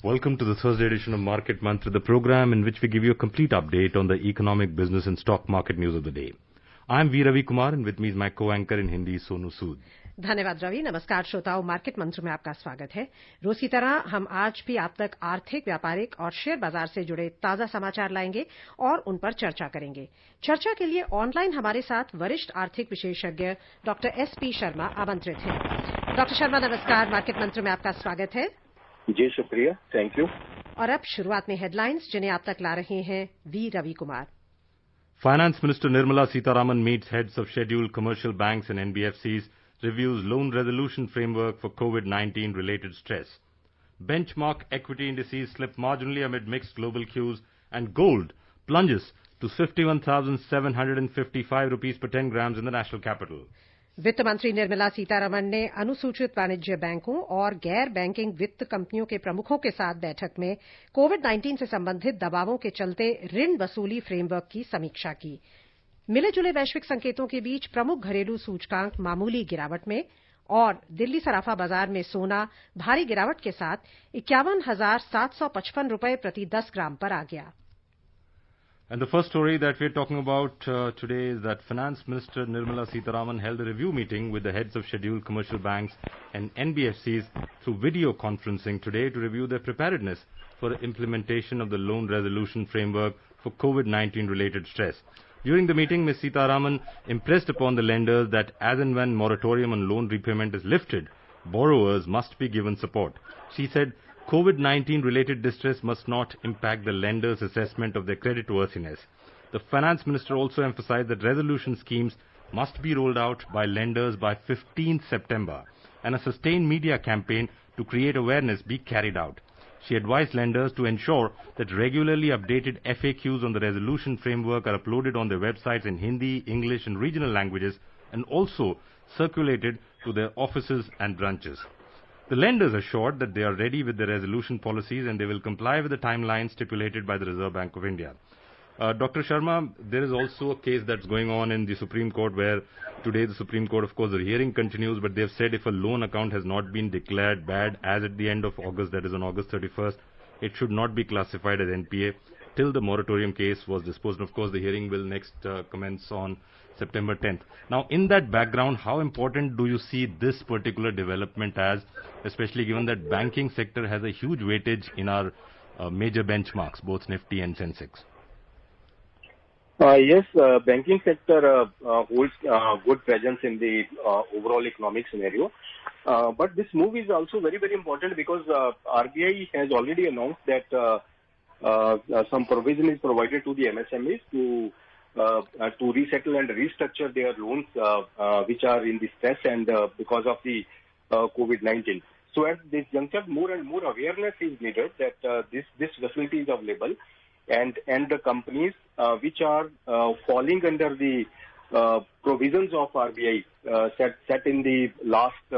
Welcome to the Thursday edition of Market Mantra, the program in which we give you a complete update on the economic, business and stock market news of the day. I am V. Ravi Kumar and with me is my co-anchor in Hindi, Sonu Sood. धन्यवाद रवि। नमस्कार श्रोताओं, market मंत्र में आपका स्वागत है। रोज की तरह हम आज भी आप तक आर्थिक, व्यापारिक और शेयर बाजार से जुड़े ताजा समाचार लाएंगे और उन पर चर्चा करेंगे। चर्चा के लिए ऑनलाइन हमारे साथ वरिष्ठ आर्थिक विशेषज्ञ डॉक्टर एसपी शर्मा आमंत्रित हैं। डॉक्टर शर्मा नमस्कार, मार्केट मंत्र में आपका स्वागत है। जी शुक्रिया, थैंक यू। और अब शुरुआत में हेडलाइंस, जिन्हें आप तक ला रहे हैं V Ravi Kumar. Finance Minister Nirmala Sitharaman meets heads of scheduled commercial banks and NBFCs, reviews loan resolution framework for COVID-19 related stress. Benchmark equity indices slip marginally amid mixed global cues, and gold plunges to 51,755 rupees per 10 grams in the national capital. वित्त मंत्री निर्मला सीतारमण ने अनुसूचित वाणिज्य बैंकों और गैर banking वित्त कंपनियों के प्रमुखों के साथ बैठक में कोविड-19 से संबंधित दबावों के चलते ऋण वसूली फ्रेमवर्क की समीक्षा की। मिले जुले वैश्विक संकेतों के बीच प्रमुख घरेलू सूचकांक मामूली गिरावट में और दिल्ली सराफा बाजार में सोना भारी गिरावट के साथ 51,755 रुपए प्रति 10 ग्राम पर आ गया। And the first story that we're talking about today is that Finance Minister Nirmala Sitharaman held a review meeting with the heads of scheduled commercial banks and NBFCs through video conferencing today to review their preparedness for the implementation of the loan resolution framework for COVID-19 related stress. During the meeting, Ms. Sitharaman impressed upon the lenders that as and when moratorium on loan repayment is lifted, borrowers must be given support. She said COVID-19 related distress must not impact the lenders' assessment of their creditworthiness. The Finance Minister also emphasized that resolution schemes must be rolled out by lenders by 15th September and a sustained media campaign to create awareness be carried out. She advised lenders to ensure that regularly updated FAQs on the resolution framework are uploaded on their websites in Hindi, English and regional languages and also circulated to their offices and branches. The lenders assured that they are ready with the resolution policies and they will comply with the timeline stipulated by the Reserve Bank of India. Dr. Sharma, there is also a case that's going on in the Supreme Court where today the Supreme Court, of course, the hearing continues, but they've said if a loan account has not been declared bad as at the end of August, that is on August 31st, it should not be classified as NPA till the moratorium case was disposed. And of course, the hearing will next commence on September 10th. Now, in that background, how important do you see this particular development as, especially given that banking sector has a huge weightage in our major benchmarks, both Nifty and Sensex? Yes, banking sector holds good presence in the overall economic scenario. But this move is also very, very important because RBI has already announced that some provision is provided to the MSMEs to resettle and restructure their loans which are in distress and because of the COVID-19. So at this juncture, more and more awareness is needed that this facility is available, and the companies which are falling under the provisions of RBI set in the last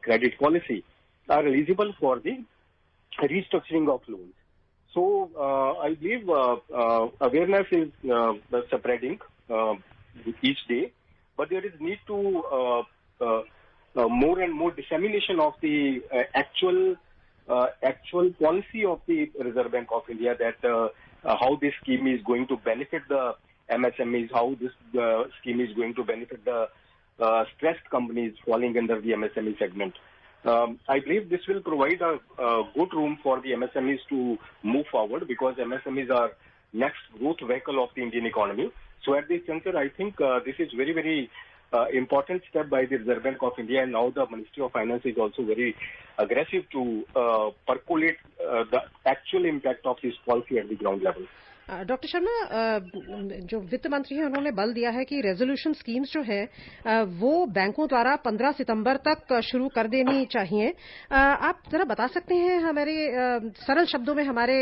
credit policy are eligible for the restructuring of loans. So I believe awareness is spreading each day, but there is need to more and more dissemination of the actual policy of the Reserve Bank of India, that how this scheme is going to benefit the MSMEs, how this scheme is going to benefit the stressed companies falling under the MSME segment. I believe this will provide a good room for the MSMEs to move forward because MSMEs are next growth vehicle of the Indian economy. So at this juncture, I think this is very, very important step by the Reserve Bank of India, and now the Ministry of Finance is also very aggressive to percolate the actual impact of this policy at the ground level. Doctor Sharma, जो वित्त मंत्री हैं उन्होंने बल दिया है कि resolution schemes जो हैं वो बैंकों द्वारा 15 सितंबर तक शुरू कर देनी चाहिए। आप जरा बता सकते हैं हमारे सरल शब्दों में हमारे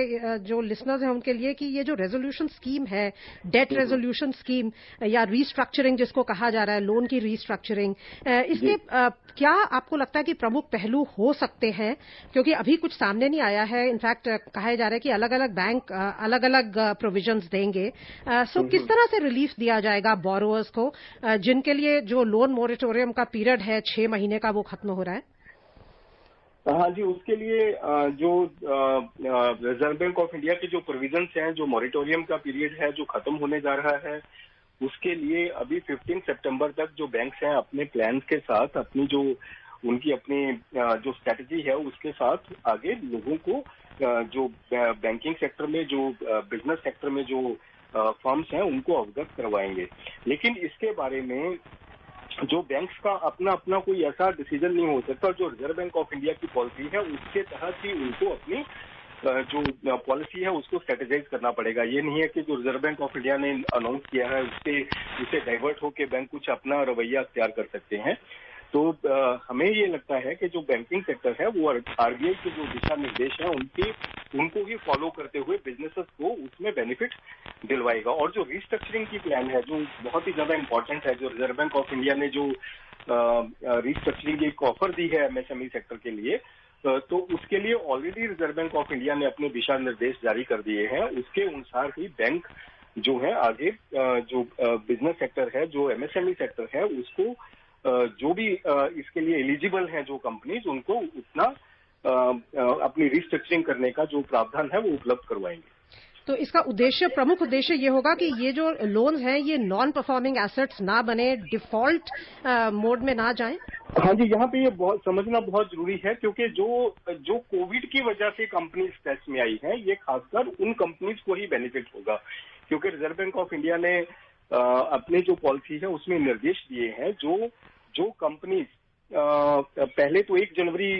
जो लिसनर्स हैं उनके लिए कि ये जो रेजोल्यूशन स्कीम है, डेट रेजोल्यूशन स्कीम या रीस्ट्रक्चरिंग जिसको कहा जा रहा है, लोन की रीस्ट्रक्चरिंग, इसके क्या आपको लगता है कि प्रमुख पहलू हो सकते हैं? क्योंकि अभी कुछ सामने नहीं आया है। इनफैक्ट कहा जा रहा है कि अलग अलग बैंक अलग अलग प्रोविजंस देंगे। सो किस तरह से रिलीफ दिया जाएगा बोरोअर्स को जिनके लिए जो लोन मोरेटोरियम का पीरियड है 6 महीने का वो खत्म हो रहा है? हाँ जी, उसके लिए जो रिजर्व बैंक ऑफ इंडिया के जो प्रोविजंस हैं, जो मॉरिटोरियम का पीरियड है जो खत्म होने जा रहा है, उसके लिए अभी 15 सितंबर तक जो बैंक्स हैं अपने प्लान के साथ, अपनी जो उनकी अपनी जो स्ट्रेटजी है उसके साथ आगे लोगों को जो बैंकिंग सेक्टर में, जो बिजनेस सेक्टर में जो फर्म्स हैं उनको अवगत करवाएंगे। लेकिन इसके बारे में जो बैंक्स का अपना अपना कोई ऐसा डिसीजन नहीं हो सकता। जो रिजर्व बैंक ऑफ इंडिया की पॉलिसी है उसके तहत ही उनको अपनी जो पॉलिसी है उसको स्ट्रेटेजाइज करना पड़ेगा। ये नहीं है कि जो रिजर्व बैंक ऑफ इंडिया ने अनाउंस किया है उससे डाइवर्ट होकर बैंक कुछ अपना रवैया अख्तियार कर सकते हैं। तो हमें ये लगता है कि जो बैंकिंग सेक्टर है वो आरबीआई के जो दिशा निर्देश हैं उनको ही फॉलो करते हुए बिजनेसेस को उसमें बेनिफिट दिलवाएगा। और जो रिस्ट्रक्चरिंग की प्लान है जो बहुत ही ज्यादा इंपॉर्टेंट है, जो रिजर्व बैंक ऑफ इंडिया ने जो रिस्ट्रक्चरिंग की एक ऑफर दी है एमएसएमई सेक्टर के लिए, तो उसके लिए already reserve bank of India ने अपने दिशा निर्देश जारी कर दिए हैं। उसके अनुसार ही बैंक जो है आगे जो बिजनेस सेक्टर है, जो एमएसएमई सेक्टर है, उसको जो भी इसके लिए एलिजिबल हैं जो कंपनीज, उनको उतना अपनी रिस्ट्रक्चरिंग करने का जो प्रावधान है वो उपलब्ध करवाएंगे। तो इसका उद्देश्य, प्रमुख उद्देश्य ये होगा कि ये जो लोन हैं ये नॉन परफॉर्मिंग एसेट्स ना बने, डिफॉल्ट मोड में ना जाएं। हाँ जी, यहाँ पे ये बहुत समझना बहुत जरूरी है, क्योंकि जो कोविड की वजह से कंपनी स्ट्रेस में आई है, ये खासकर उन कंपनीज को ही बेनिफिट होगा। क्योंकि रिजर्व बैंक ऑफ इंडिया ने अपनी जो पॉलिसी है उसमें निर्देश दिए हैं जो कंपनीज पहले तो 1 जनवरी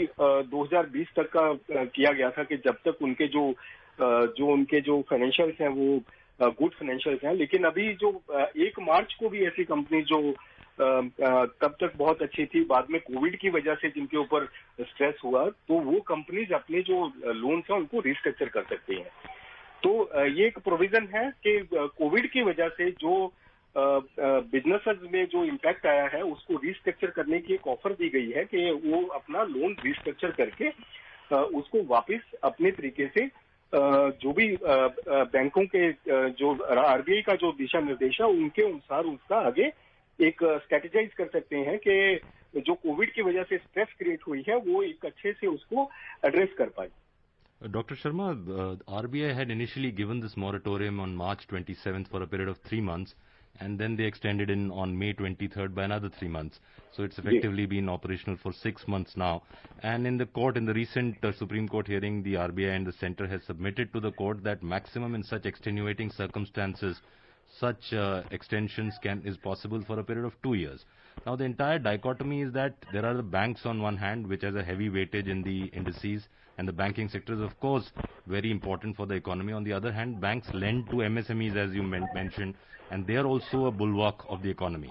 2020 तक का किया गया था कि जब तक उनके उनके जो फाइनेंशियल्स हैं वो गुड फाइनेंशियल्स हैं। लेकिन अभी जो 1 मार्च को भी ऐसी कंपनी जो तब तक बहुत अच्छी थी, बाद में कोविड की वजह से जिनके ऊपर स्ट्रेस हुआ, तो वो कंपनीज अपने जो लोन्स हैं उनको रिस्ट्रक्चर कर सकती हैं। तो ये एक प्रोविजन है कि कोविड की वजह से जो बिजनेसेस में जो इम्पैक्ट आया है उसको रिस्ट्रक्चर करने की एक ऑफर दी गई है कि वो अपना लोन रिस्ट्रक्चर करके उसको वापस अपने तरीके से जो भी बैंकों के जो आरबीआई का जो दिशा निर्देश है उनके अनुसार उसका आगे एक स्ट्रेटेजाइज कर सकते हैं कि जो कोविड की वजह से स्ट्रेस क्रिएट हुई है वो एक अच्छे से उसको एड्रेस कर पाए। Dr. Sharma, RBI had initially given this moratorium on March 27th for a period of 3 months, and then they extended it on May 23rd by another 3 months. So it's effectively been operational for 6 months now. And in the court, in the recent Supreme Court hearing, the RBI and the centre has submitted to the court that maximum in such extenuating circumstances, such extensions is possible for a period of 2 years. Now the entire dichotomy is that there are the banks on one hand, which has a heavy weightage in the indices, and the banking sector is of course very important for the economy. On the other hand, banks lend to MSMEs, as you mentioned, and they are also a bulwark of the economy.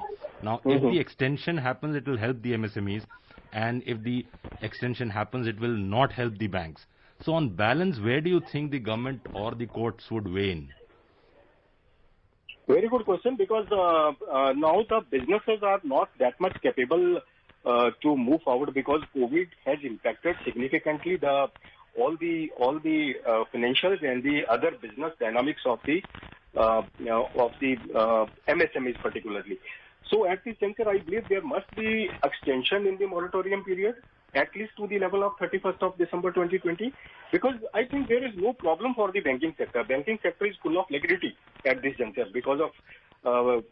Now if the extension happens, it will help the MSMEs, and if the extension happens, it will not help the banks. So on balance, where do you think the government or the courts would weigh in? Very good question, because now the businesses are not that much capable to move forward, because COVID has impacted significantly all the financials and the other business dynamics of the MSMEs particularly. So at this juncture, I believe there must be extension in the moratorium period, at least to the level of 31st of December 2020, because I think there is no problem for the banking sector. Banking sector is full of liquidity at this juncture because of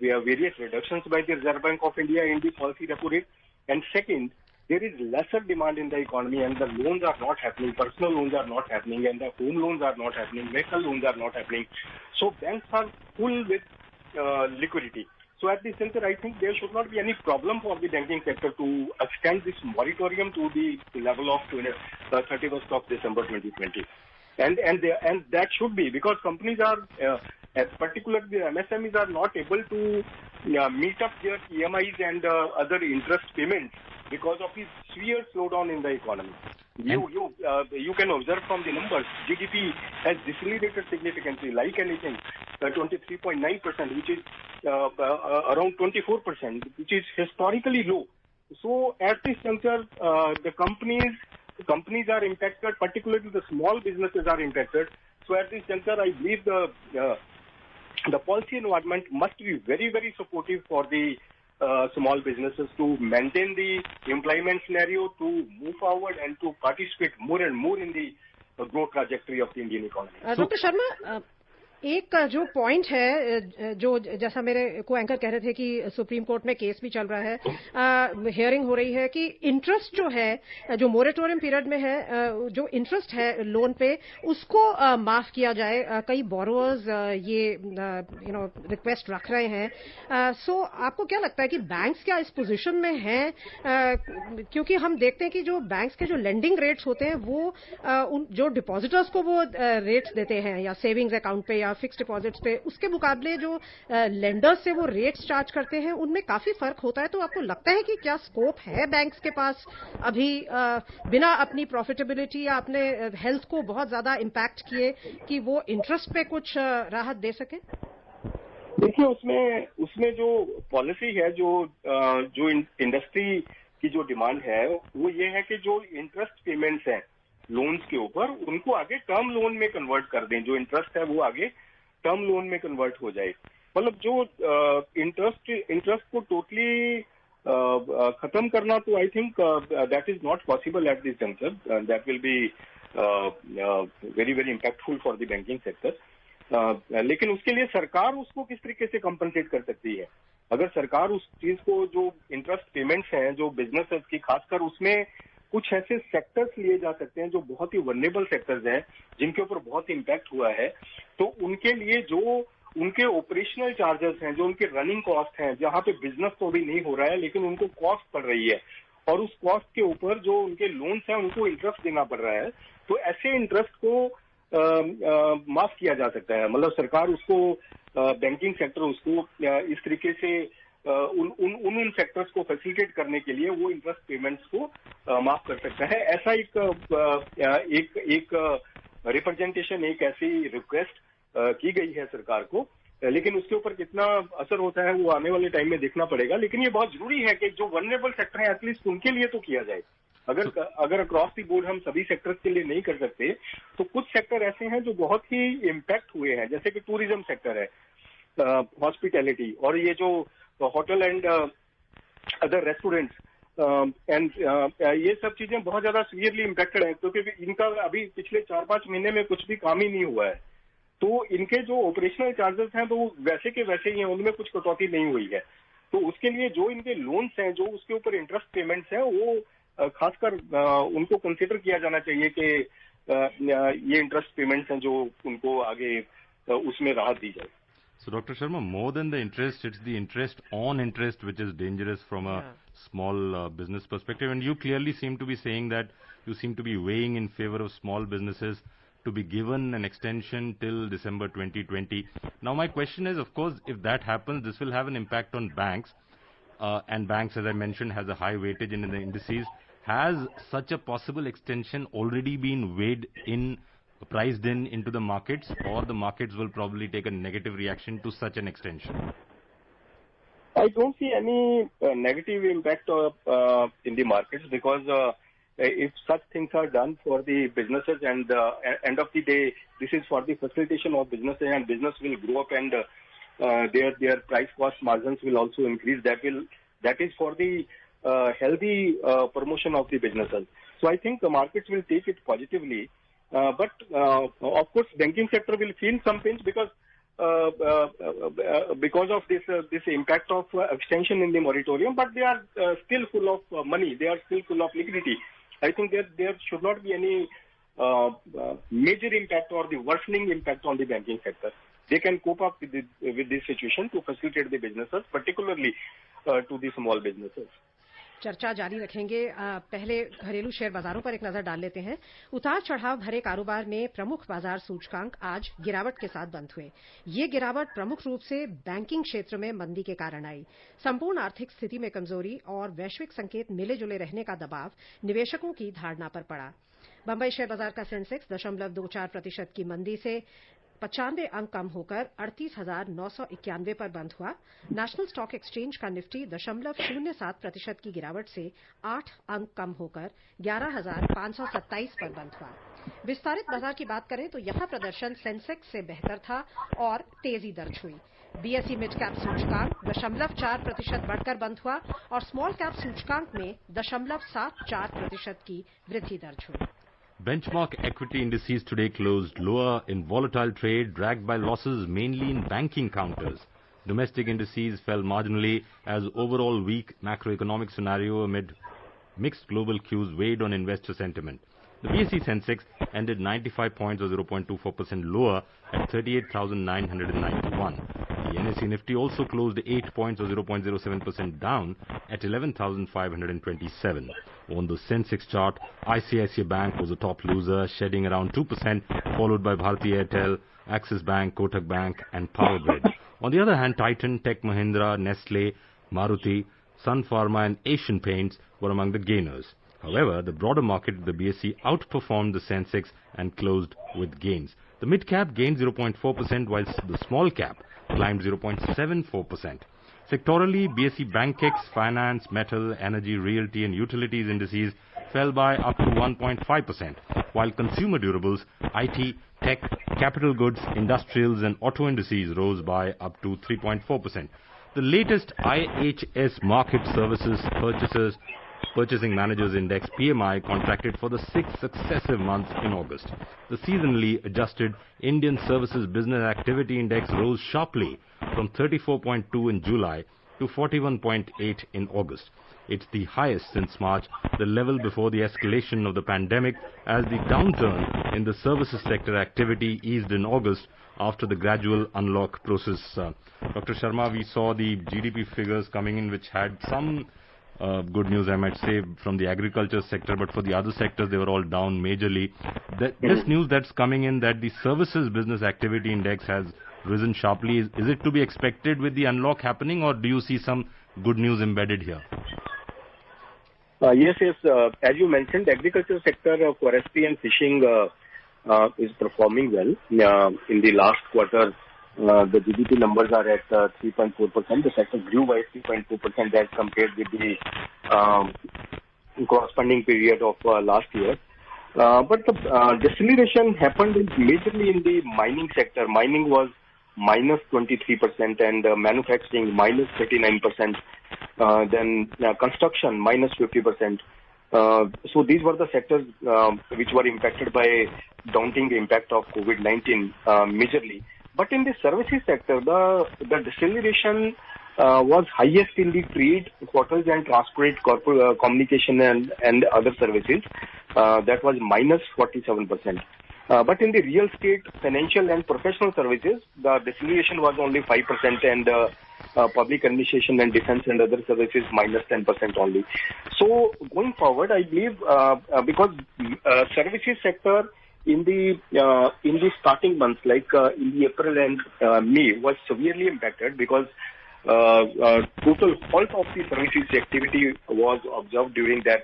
various reductions by the Reserve Bank of India in the policy repo rate. And second, there is lesser demand in the economy and the loans are not happening, personal loans are not happening, and the home loans are not happening, vehicle loans are not happening. So banks are full with liquidity. So at this center, I think there should not be any problem for the banking sector to extend this moratorium to the level of 31st of December 2020. And that should be, because companies are, particularly the MSMEs, are not able to meet up their EMIs and other interest payments because of the severe slowdown in the economy. You can observe from the numbers, GDP has decelerated significantly, like anything, 23.9%, which is around 24%, which is historically low. So at this juncture, the companies are impacted, particularly the small businesses are impacted. So at this juncture, I believe the policy environment must be very, very supportive for the small businesses to maintain the employment scenario, to move forward and to participate more and more in the growth trajectory of the Indian economy. Doctor Sharma, एक जो point है, जो जैसा मेरे को anchor कह रहे थे कि सुप्रीम कोर्ट में केस भी चल रहा है, हियरिंग हो रही है कि इंटरेस्ट जो है, जो मोरेटोरियम पीरियड में है, जो इंटरेस्ट है लोन पे, उसको माफ किया जाए. कई बोरोअर्स ये रिक्वेस्ट रख रहे हैं. सो आपको क्या लगता है कि बैंक्स क्या इस पोजीशन में हैं? क्योंकि हम देखते हैं कि जो बैंक्स के जो लेंडिंग रेट्स होते हैं वो जो डिपॉजिटर्स को वो रेट्स देते हैं, या सेविंग्स अकाउंट पे या फिक्स डिपॉजिट्स पे, उसके मुकाबले जो लेंडर्स से वो रेट्स चार्ज करते हैं उनमें काफी फर्क होता है. तो आपको लगता है कि क्या स्कोप है बैंक्स के पास अभी बिना अपनी प्रॉफिटेबिलिटी या अपने हेल्थ को बहुत ज्यादा इम्पैक्ट किए कि वो इंटरेस्ट पे कुछ राहत दे सके? देखिए, उसमें जो पॉलिसी है, जो इंडस्ट्री की जो डिमांड है वो ये है कि जो इंटरेस्ट पेमेंट्स हैं लोन्स के ऊपर, उनको आगे टर्म लोन में कन्वर्ट कर दें. जो इंटरेस्ट है वो आगे टर्म लोन में कन्वर्ट हो जाए. मतलब जो इंटरेस्ट को टोटली खत्म करना, तो I think that is not possible at this junction. That will be very very impactful for the banking sector. लेकिन उसके लिए सरकार उसको किस तरीके से कंपनसेट कर सकती है? अगर सरकार उस चीज को, जो इंटरेस्ट पेमेंट्स हैं जो बिजनेसेस की, खासकर उसमें कुछ ऐसे सेक्टर्स लिए जा सकते हैं जो बहुत ही वल्नरेबल सेक्टर्स हैं, जिनके ऊपर बहुत इम्पैक्ट हुआ है. तो उनके लिए जो उनके ऑपरेशनल चार्जेस हैं, जो उनके रनिंग कॉस्ट हैं, जहां पे बिजनेस तो अभी नहीं हो रहा है लेकिन उनको कॉस्ट पड़ रही है, और उस कॉस्ट के ऊपर जो उनके लोन्स हैं उनको इंटरेस्ट देना पड़ रहा है, तो ऐसे इंटरेस्ट को माफ किया जा सकता है. मतलब सरकार उसको, बैंकिंग सेक्टर उसको इस तरीके से उन सेक्टर्स को फैसिलिटेट करने के लिए वो इंटरेस्ट पेमेंट्स को माफ कर सकता है. ऐसा एक रिप्रेजेंटेशन, एक ऐसी रिक्वेस्ट की गई है सरकार को. लेकिन उसके ऊपर कितना असर होता है वो आने वाले टाइम में देखना पड़ेगा. लेकिन ये बहुत जरूरी है कि जो वल्नरेबल सेक्टर है एटलीस्ट उनके लिए तो किया जाए. अगर अक्रॉस द बोर्ड हम सभी सेक्टर्स के लिए नहीं कर सकते, तो कुछ सेक्टर ऐसे हैं जो बहुत ही इम्पैक्ट हुए हैं, जैसे कि टूरिज्म सेक्टर है, हॉस्पिटैलिटी, और ये जो hotel and other restaurants and ये सब चीजें बहुत ज्यादा सीवियरली इम्पैक्टेड है, क्योंकि इनका अभी पिछले 4-5 महीने में कुछ भी काम ही नहीं हुआ है. तो इनके जो ऑपरेशनल चार्जेस हैं तो वैसे के वैसे ही हैं, उनमें कुछ कटौती नहीं हुई है. तो उसके लिए जो इनके लोन्स हैं, जो उसके ऊपर इंटरेस्ट पेमेंट्स हैं, वो खासकर उनको कंसिडर किया जाना चाहिए कि ये इंटरेस्ट पेमेंट्स हैं जो उनको आगे उसमें राहत दी जाए. So, Dr. Sharma, more than the interest, it's the interest on interest which is dangerous from a small business perspective. And you clearly seem to be saying that you seem to be weighing in favor of small businesses to be given an extension till December 2020. Now, my question is, of course, if that happens, this will have an impact on banks. And banks, as I mentioned, has a high weightage in the indices. Has such a possible extension already been weighed in, priced in into the markets, or the markets will probably take a negative reaction to such an extension? I don't see any negative impact in the markets, because if such things are done for the businesses, and end of the day, this is for the facilitation of businesses, and business will grow up, and their price cost margins will also increase. That is for the healthy promotion of the businesses. So I think the markets will take it positively. But of course, banking sector will feel some pinch, because of this impact of extension in the moratorium. But they are still full of money. They are still full of liquidity. I think there should not be any major impact or the worsening impact on the banking sector. They can cope up with this situation to facilitate the businesses, particularly to the small businesses. चर्चा जारी रखेंगे. पहले घरेलू share बाजारों पर एक नजर डाल लेते हैं. उतार चढ़ाव भरे कारोबार में प्रमुख बाजार सूचकांक आज गिरावट के साथ बंद हुए. ये गिरावट प्रमुख रूप से बैंकिंग क्षेत्र में मंदी के कारण आई. संपूर्ण आर्थिक स्थिति में कमजोरी और वैश्विक संकेत मिले जुले रहने का दबाव निवेशकों की धारणा पर पड़ा. बंबई शेयर बाजार का सेंसेक्स 0.24% की मंदी से 95 अंक कम होकर 38,991 पर बंद हुआ. नेशनल स्टॉक एक्सचेंज का निफ्टी 0.07% की गिरावट से 8 अंक कम होकर 11,527 पर बंद हुआ. विस्तारित बाजार की बात करें तो यहां प्रदर्शन सेंसेक्स से बेहतर था और तेजी दर्ज हुई। बीएसई मिड कैप सूचकांक 0.4% बढ़कर बंद हुआ और स्मॉल कैप सूचकांक में 0.74% की वृद्धि दर्ज हुई। Benchmark equity indices today closed lower in volatile trade, dragged by losses mainly in banking counters. Domestic indices fell marginally as overall weak macroeconomic scenario amid mixed global cues weighed on investor sentiment. The BSE Sensex ended 95 points or 0.24% lower at 38,991. The NSE Nifty also closed 8 points or 0.07% down at 11,527. On the Sensex chart, ICICI Bank was the top loser, shedding around 2%, followed by Bharti Airtel, Axis Bank, Kotak Bank and Power Grid. On the other hand, Titan, Tech Mahindra, Nestle, Maruti, Sun Pharma and Asian Paints were among the gainers. However, the broader market, the BSE, outperformed the Sensex and closed with gains. The mid-cap gained 0.4%, whilst the small-cap climbed 0.74%. Sectorally, BSE Bankex, Finance, Metal, Energy, Realty and Utilities indices fell by up to 1.5%, while consumer durables, IT, tech, capital goods, industrials and auto indices rose by up to 3.4%. The latest IHS Market Services Purchasing Managers Index PMI contracted for the 6th successive month in August. The seasonally adjusted Indian Services Business Activity Index rose sharply from 34.2 in July to 41.8 in August. It's the highest since March, the level before the escalation of the pandemic, as the downturn in the services sector activity eased in August after the gradual unlock process. Dr. Sharma, we saw the GDP figures coming in which had some good news, I might say, from the agriculture sector, but for the other sectors, they were all down majorly. This news that's coming in that the services business activity index has risen sharply, is it to be expected with the unlock happening, or do you see some good news embedded here? Yes. As you mentioned, the agriculture sector, forestry and fishing is performing well. In the last quarter, the GDP numbers are at 3.4%. The sector grew by 3.4% as compared with the corresponding period of last year. But the deceleration happened majorly in the mining sector. Mining was minus 23% and manufacturing minus 39%. Then construction minus 50%. So these were the sectors which were impacted by daunting impact of COVID-19 majorly. But in the services sector, the deceleration was highest in the trade, hotels and transport, corporate communication and other services. That was minus 47%. But in the real estate, financial and professional services, the deceleration was only 5% and public administration and defense and other services minus 10% only. So going forward, I believe because services sector in the starting months, like in the April and May, was severely impacted because total halt of the services activity was observed during that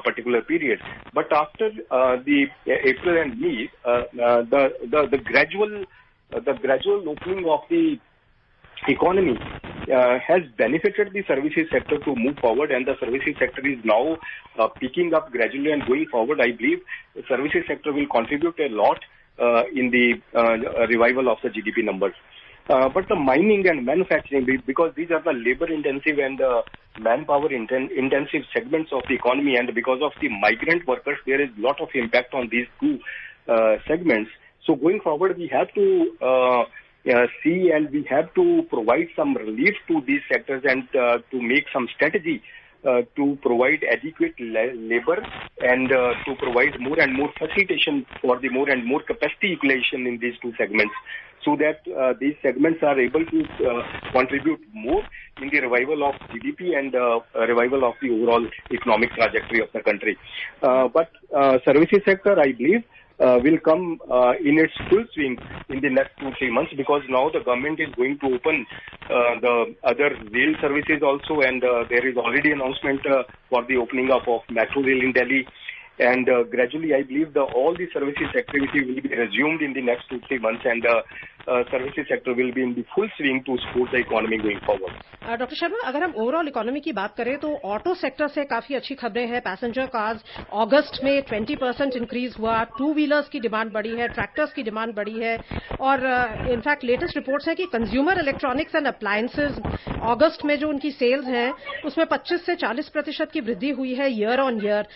particular period. But after the April and May, the gradual opening of the economy has benefited the services sector to move forward, and the services sector is now picking up gradually, and going forward, I believe the services sector will contribute a lot in the revival of the GDP numbers. But the mining and manufacturing, because these are the labor-intensive and manpower-intensive segments of the economy, and because of the migrant workers, there is a lot of impact on these two segments. So going forward, we have to see and we have to provide some relief to these sectors and to make some strategy to provide adequate labor and to provide more and more facilitation for the more and more capacity utilization in these two segments, so that these segments are able to contribute more in the revival of GDP and revival of the overall economic trajectory of the country. But services sector, I believe, will come in its full swing in the next 2-3 months, because now the government is going to open the other rail services also, and there is already announcement for the opening up of metro rail in Delhi. And gradually, I believe all the services activity will be resumed in the next 2-3 months, and services sector will be in the full swing to support the economy going forward. Doctor Sharma, अगर हम overall economy की बात करें तो auto sector से काफी अच्छी खबरें हैं. पैसेंजर कार्स अगस्त में 20% इंक्रीज हुआ, टू व्हीलर्स की डिमांड बढ़ी है, ट्रैक्टर्स की डिमांड बढ़ी है और इनफैक्ट लेटेस्ट रिपोर्ट्स हैं कि कंज्यूमर इलेक्ट्रॉनिक्स एंड अप्लायंसेज अगस्त में जो उनकी सेल्स हैं उसमें 25 से 40% की वृद्धि हुई है ईयर ऑन ईयर.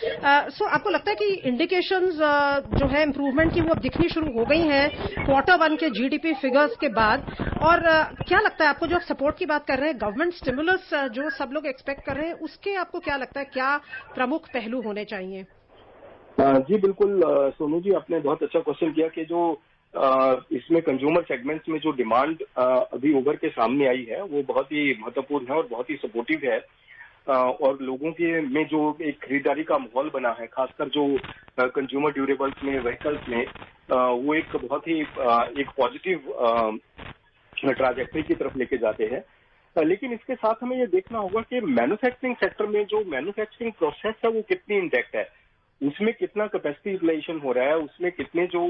सो आपको लगता है कि इंडिकेशंस जो है इंप्रूवमेंट की वो अब दिखनी शुरू हो गई हैं Q1 के जीडीपी फिगर्स के बाद? और क्या लगता है आपको, जो आप सपोर्ट की बात कर रहे हैं, गवर्नमेंट स्टिमुलस जो सब लोग एक्सपेक्ट कर रहे हैं, उसके आपको क्या लगता है क्या प्रमुख पहलू होने चाहिए? जी बिल्कुल सोनू जी, आपने बहुत अच्छा क्वेश्चन किया कि जो इसमें कंज्यूमर सेगमेंट्स में जो डिमांड अभी उभर के सामने आई है वो बहुत ही महत्वपूर्ण है और बहुत ही सपोर्टिव है. और लोगों के में जो एक खरीदारी का माहौल बना है, खासकर जो कंज्यूमर ड्यूरेबल्स में, व्हीकल्स में, वो एक बहुत ही एक पॉजिटिव ट्राजेक्टरी की तरफ लेके जाते हैं. लेकिन इसके साथ हमें ये देखना होगा कि मैन्युफैक्चरिंग सेक्टर में जो मैन्युफैक्चरिंग प्रोसेस है वो कितनी इंटैक्ट है, उसमें कितना कैपेसिटी यूटिलाइजेशन हो रहा है, उसमें कितने जो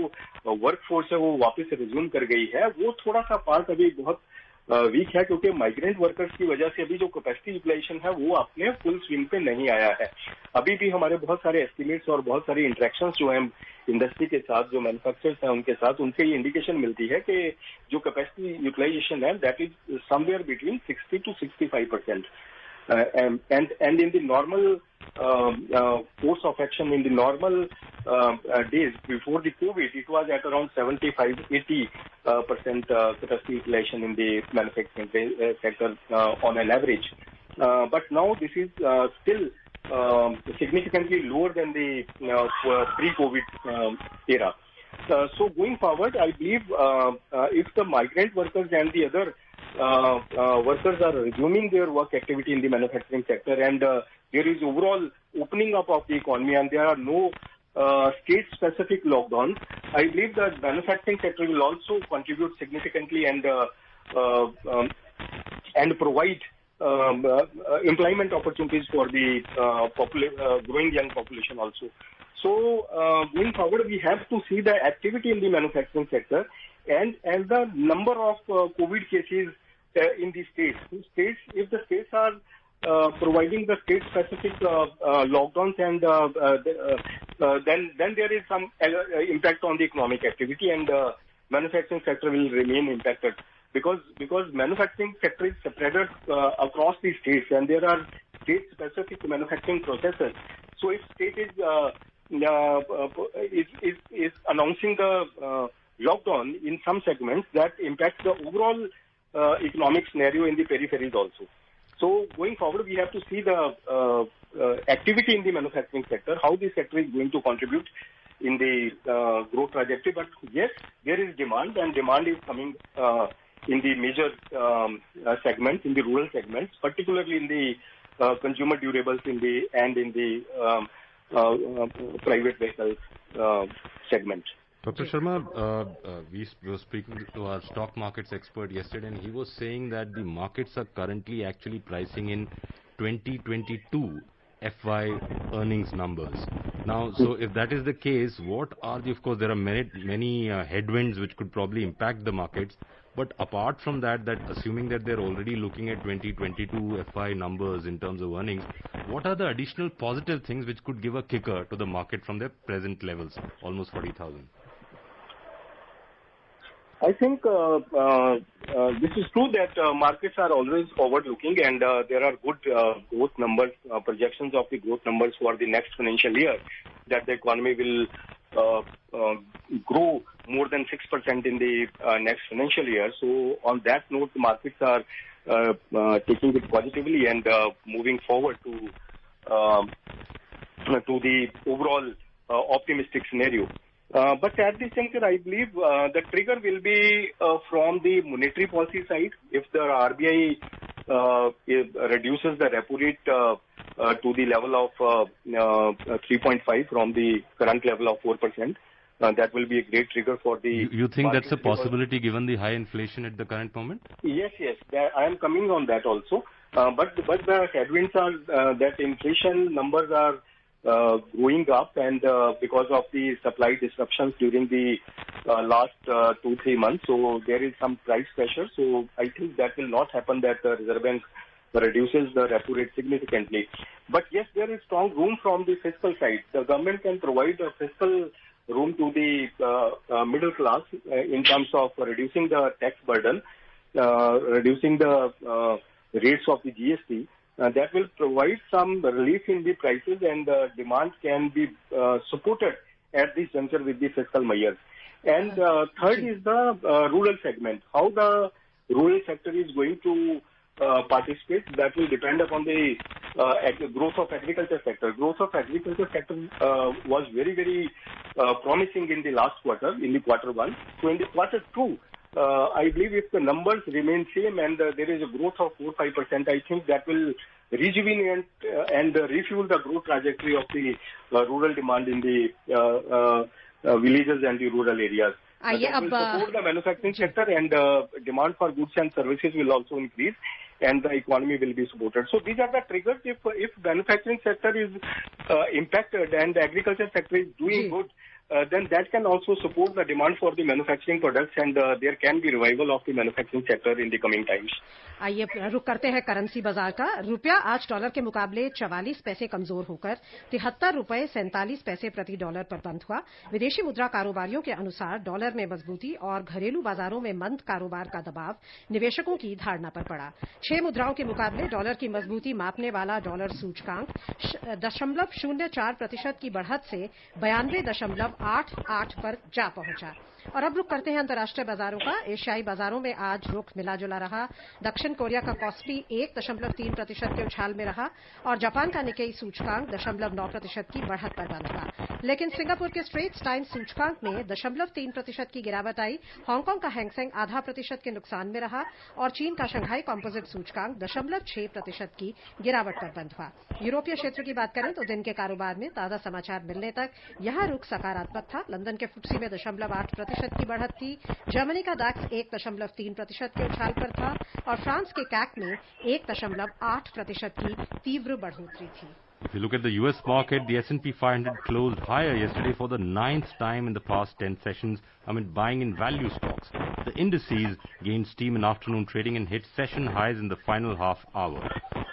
वर्क फोर्स है वो वापस रिज्यूम कर गई है. वो थोड़ा सा पार्ट अभी बहुत वीक है क्योंकि माइग्रेंट वर्कर्स की वजह से अभी जो कैपेसिटी यूटिलाइजेशन है वो अपने फुल स्विंग पे नहीं आया है. अभी भी हमारे बहुत सारे एस्टिमेट्स और बहुत सारे इंटरेक्शंस जो हैं इंडस्ट्री के साथ, जो मैन्युफैक्चरर्स हैं उनके साथ, उनसे ये इंडिकेशन मिलती है कि जो कैपेसिटी यूटिलाइजेशन है that is somewhere between 60 to 65%. And in the normal course of action, in the normal days before the COVID, it was at around 75-80% capacity utilization in the manufacturing sector on an average. But now this is still significantly lower than the pre-COVID era. So going forward, I believe if the migrant workers and the other workers are resuming their work activity in the manufacturing sector and there is overall opening up of the economy and there are no state-specific lockdowns, I believe that manufacturing sector will also contribute significantly and provide employment opportunities for the growing young population also. So going forward, we have to see the activity in the manufacturing sector and the number of COVID cases in the states. If the states are providing the state-specific lockdowns and then there is some impact on the economic activity and manufacturing sector will remain impacted because manufacturing sector is spread across the states and there are state-specific manufacturing processes. So if state is announcing the lockdown in some segments, that impacts the overall economic scenario in the peripheries also. So going forward, we have to see the activity in the manufacturing sector, how the sector is going to contribute in the growth trajectory. But yes, there is demand and demand is coming in the major segments, in the rural segments, particularly in the consumer durables in the private vehicles segment. Dr. Sharma, we were speaking to our stock markets expert yesterday and he was saying that the markets are currently actually pricing in 2022 FY earnings numbers. Now, so if that is the case, what are of course there are many headwinds which could probably impact the markets, but apart from that, assuming that they're already looking at 2022 FY numbers in terms of earnings, what are the additional positive things which could give a kicker to the market from their present levels, almost 40,000? I think this is true that markets are always forward-looking and there are good growth numbers, projections of the growth numbers for the next financial year, that the economy will grow more than 6% in the next financial year. So on that note, the markets are taking it positively and moving forward to the overall optimistic scenario. But at this juncture, I believe the trigger will be from the monetary policy side. If the RBI reduces the repo rate to the level of 3.5 from the current level of 4%, that will be a great trigger for the... You think that's a possibility given the high inflation at the current moment? Yes. I am coming on that also. But the headwinds are that inflation numbers are growing up, and because of the supply disruptions during the last 2-3 months, so there is some price pressure. So I think that will not happen, that the Reserve Bank reduces the repo rate significantly. But yes, there is strong room from the fiscal side. The government can provide a fiscal room to the middle class in terms of reducing the tax burden, reducing the rates of the GST. That will provide some relief in the prices, and demand can be supported at this juncture with the fiscal measures. And third is the rural segment. How the rural sector is going to participate, that will depend upon the growth of agriculture sector. Growth of agriculture sector was very, very promising in the last quarter, in the quarter one. So in the quarter two, I believe if the numbers remain same and there is a growth of 4-5%, I think that will rejuvenate and refuel the growth trajectory of the rural demand in the villages and the rural areas. That will support the manufacturing sector, and demand for goods and services will also increase, and the economy will be supported. So these are the triggers. If manufacturing sector is impacted and the agriculture sector is doing good, then that can also support the demand for the manufacturing products, and there can be revival of the manufacturing sector in the coming times. आइए रुक करते हैं currency बाजार का। रुपया आज dollar के मुकाबले 44 पैसे कमजोर होकर 73 रुपए 47 पैसे प्रति डॉलर पर बंद हुआ। विदेशी मुद्रा कारोबारियों के अनुसार डॉलर में मजबूती और घरेलू बाजारों में मंद कारोबार का दबाव निवेशकों की धारणा पर पड़ा। 6 मुद्राओं के मुकाबले डॉलर की मजबूती मापने वाला डॉलर सूचकांक 0.04% की बढ़त से 92.88 पर जा पहुंचा। और अब रुक करते हैं अंतर्राष्ट्रीय बाजारों का। एशियाई बाजारों में आज रुख मिला जुला रहा। दक्षिण कोरिया का कॉस्पी 1.3% के उछाल में रहा और जापान का निकेई सूचकांक 0.9% की बढ़त पर बंद हुआ। लेकिन सिंगापुर के स्ट्रेट्स टाइम्स सूचकांक में 0.3% की गिरावट आई। हांगकांग का हैंगसेंग 0.5% के नुकसान में रहा और चीन का शंघाई कॉम्पोजिट सूचकांक 0.6% की गिरावट पर बंद हुआ। यूरोपीय क्षेत्र की बात करें तो दिन के कारोबार में ताजा समाचार मिलने तक यहां रुख सकारात्मक था। लंदन के फुट्सी में 0.8% की बढ़त थी। जर्मनी का डैक्स 1.3% के उछाल पर था और फ्रांस के कैक में 1.8% की तीव्र बढ़ोतरी थी। If you look at the US market, the S&P 500 closed higher yesterday for the 9th time in the past 10 sessions amid buying in value stocks. The indices gained steam in afternoon trading and hit session highs in the final half hour.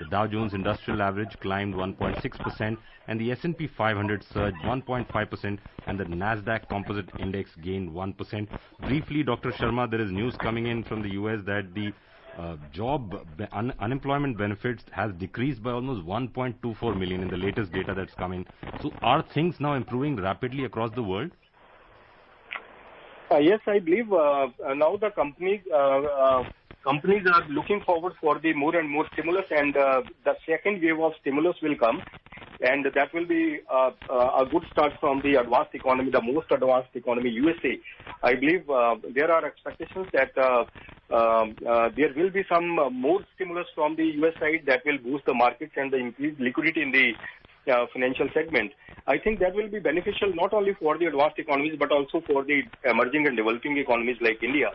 The Dow Jones Industrial Average climbed 1.6% and the S&P 500 surged 1.5% and the Nasdaq Composite Index gained 1%. Briefly, Dr. Sharma, there is news coming in from the US that the unemployment benefits has decreased by almost 1.24 million in the latest data that's come in. So are things now improving rapidly across the world? Yes, I believe now the companies are looking forward for the more and more stimulus, and the second wave of stimulus will come, and that will be a good start from the advanced economy, the most advanced economy, USA. I believe there are expectations that there will be some more stimulus from the US side that will boost the markets and the increased liquidity in the financial segment. I think that will be beneficial not only for the advanced economies but also for the emerging and developing economies like India.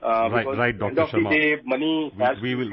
Right, Dr. Sharma. We will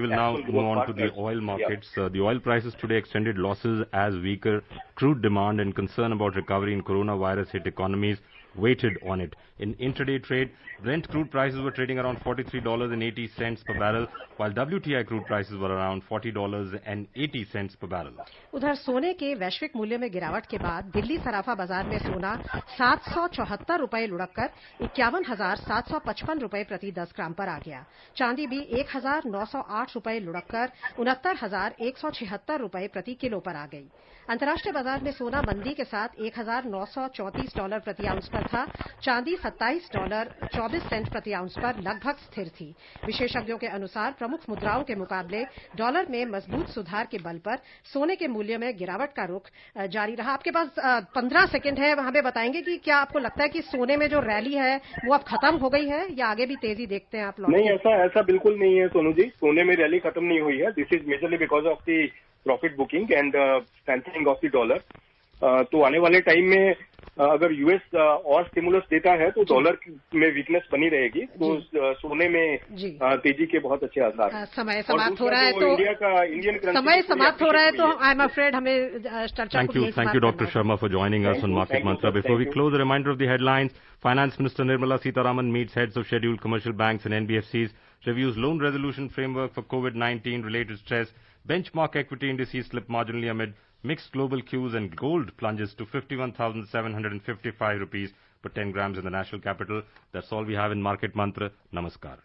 now move on to the oil markets. Yeah. The oil prices today extended losses as weaker crude demand and concern about recovery in coronavirus hit economies weighted on it. In intraday trade, Brent crude prices were trading around $43.80 per barrel, while WTI crude prices were around $40.80 per barrel. उधर सोने के वैश्विक मूल्य में गिरावट के बाद दिल्ली सराफा बाजार में सोना 774 रुपए लुढ़ककर 51,755 रुपए प्रति 10 ग्राम पर आ गया। चांदी भी 1,908 रुपए लुढ़ककर 69,176 रुपए प्रति किलो पर आ गई। अंतर्राष्ट्रीय बाजार में सोना मंदी के साथ $1,934 प्रति आउंस पर था। चांदी $27.24 प्रति आउंस पर लगभग स्थिर थी। विशेषज्ञों के अनुसार प्रमुख मुद्राओं के मुकाबले डॉलर में मजबूत सुधार के बल पर सोने के मूल्य में गिरावट का रुख जारी रहा। आपके पास 15 सेकंड है, वहां पे बताएंगे कि क्या आपको लगता है कि सोने में जो रैली है वो अब खत्म हो गई है या आगे भी तेजी देखते हैं आप लोग? नहीं, ऐसा बिल्कुल नहीं है सोनू जी। सोने में रैली खत्म नहीं हुई है। This is majorly because of the profit booking and strengthening of the dollar. तो आने वाले टाइम में अगर यूएस और स्टिमुलस देता है तो डॉलर में वीकनेस बनी रहेगी, तो सोने में तेजी के बहुत अच्छे आसार हैं। समय समाप्त हो रहा है तो इंडियन समय समाप्त हो रहा है तो आई एम अफ्रेड हमें चर्चा को Thank you, Dr. Sharma, for joining us on Market Mantra. Before we close, a reminder of the headlines. Finance Minister Nirmala Sitharaman meets heads of scheduled commercial banks and NBFCs, reviews loan resolution framework for COVID-19 related stress, benchmark equity indices slip marginally amid mixed global cues, and gold plunges to 51,755 rupees per 10 grams in the national capital. That's all we have in Market Mantra. Namaskar.